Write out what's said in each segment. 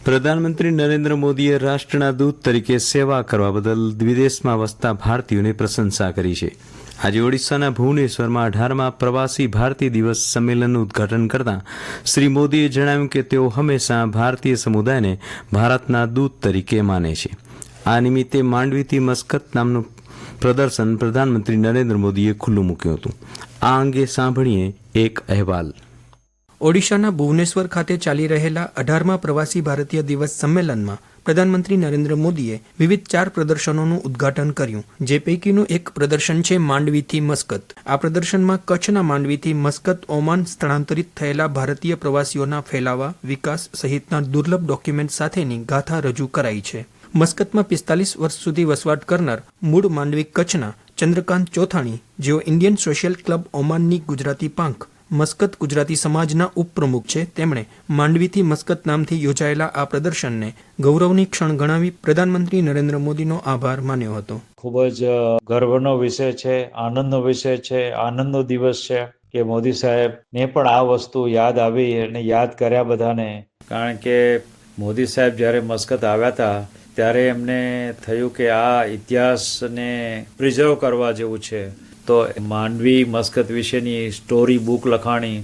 પ્રધાનમંત્રી નરેન્દ્ર મોદીએ રાષ્ટ્રના દૂત તરીકે સેવા કરવા બદલ વિદેશમાં વસતા ભારતીયોની પ્રશંસા કરી છે. આજે ઓડિશાના ભુવનેશ્વરમાં 18મા પ્રવાસી ભારતીય દિવસ સંમેલનનું ઉદ્ઘાટન કરતા શ્રી મોદીએ જણાવ્યું કે તેઓ હંમેશા ભારતીય સમુદાયને ભારતના દૂત તરીકે માને છે. આ નિમિત્તે માંડવીથી મસ્કત નામનું પ્રદર્શન પ્રધાનમંત્રી નરેન્દ્ર મોદીએ ખુલ્લું મૂક્યું હતું. આ અંગે સાંભળીએ એક અહેવાલ. ઓડિશાના ભુવનેશ્વર ખાતે ચાલી રહેલા 18મા પ્રવાસી ભારતીય દિવસ સંમેલનમાં પ્રધાનમંત્રી નરેન્દ્ર મોદીએ વિવિધ 4 પ્રદર્શનોનું ઉદ્ઘાટન કર્યું, જે પૈકીનું એક પ્રદર્શન છે માંડવીથી મસ્કત. આ પ્રદર્શનમાં કચ્છના માંડવીથી મસ્કત ઓમાન સ્થળાંતરિત થયેલા ભારતીય પ્રવાસીઓના ફેલાવા, વિકાસ સહિતના દુર્લભ ડોક્યુમેન્ટ સાથેની ગાથા રજૂ કરાઈ છે. મસ્કતમાં 45 વર્ષ સુધી વસવાટ કરનાર મૂળ માંડવી કચ્છના ચંદ્રકાંત ચોથાણી, જેઓ ઇન્ડિયન સોશિયલ ક્લબ ઓમાનની ગુજરાતી પાંખ મસ્કત ગુજરાતી સમાજના ઉપપ્રમુખ છે, તેમણે માંડવીથી મસ્કત નામથી યોજાયેલા આ પ્રદર્શનને ગૌરવની ક્ષણ ગણાવી પ્રધાનમંત્રી નરેન્દ્ર મોદીનો આભાર માન્યો હતો. ખૂબ જ ગર્વનો વિષય છે, આનંદનો વિષય છે, આનંદનો દિવસ છે કે મોદી સાહેબને પણ આ વસ્તુ યાદ આવી અને યાદ કર્યા બધાને. કારણ કે મોદી સાહેબ જ્યારે મસ્કત આવ્યા હતા ત્યારે એમને થયું કે આ ઇતિહાસને પ્રિઝર્વ કરવા જેવું છે. તો માંડવી મસ્કત વિશેની સ્ટોરી બુક લખાણી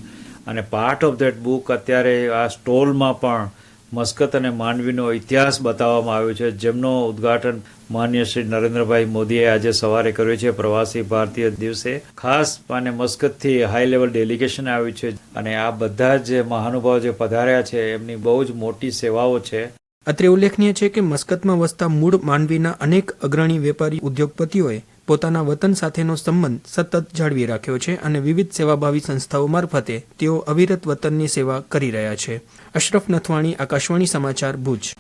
અને પાર્ટ ઓફ ધેટ બુક અત્યારે આ સ્ટોલમાં પણ મસ્કત અને માંડવીનો ઇતિહાસ બતાવવામાં આવ્યો છે, જેમનો ઉદ્ઘાટન માનનીય શ્રી નરેન્દ્રભાઈ મોદીએ આજે સવારે કર્યું છે પ્રવાસી ભારતીય દિવસે. ખાસ અને મસ્કતથી હાઈ લેવલ ડેલિગેશન આવ્યું છે અને આ બધા જ મહાનુભાવો જે પધાર્યા છે એમની બહુ જ મોટી સેવાઓ છે. અત્રે ઉલ્લેખનીય છે કે મસ્કતમાં વસતા મૂળ માંડવીના અનેક અગ્રણી વેપારી ઉદ્યોગપતિઓએ પોતાના વતન સાથેનો સંબંધ સતત જાળવી રાખ્યો છે અને વિવિધ સેવાભાવી સંસ્થાઓ મારફતે તેઓ અવિરત વતનની સેવા કરી રહ્યા છે. અશરફ નથવાણી, આકાશવાણી સમાચાર, ભુજ.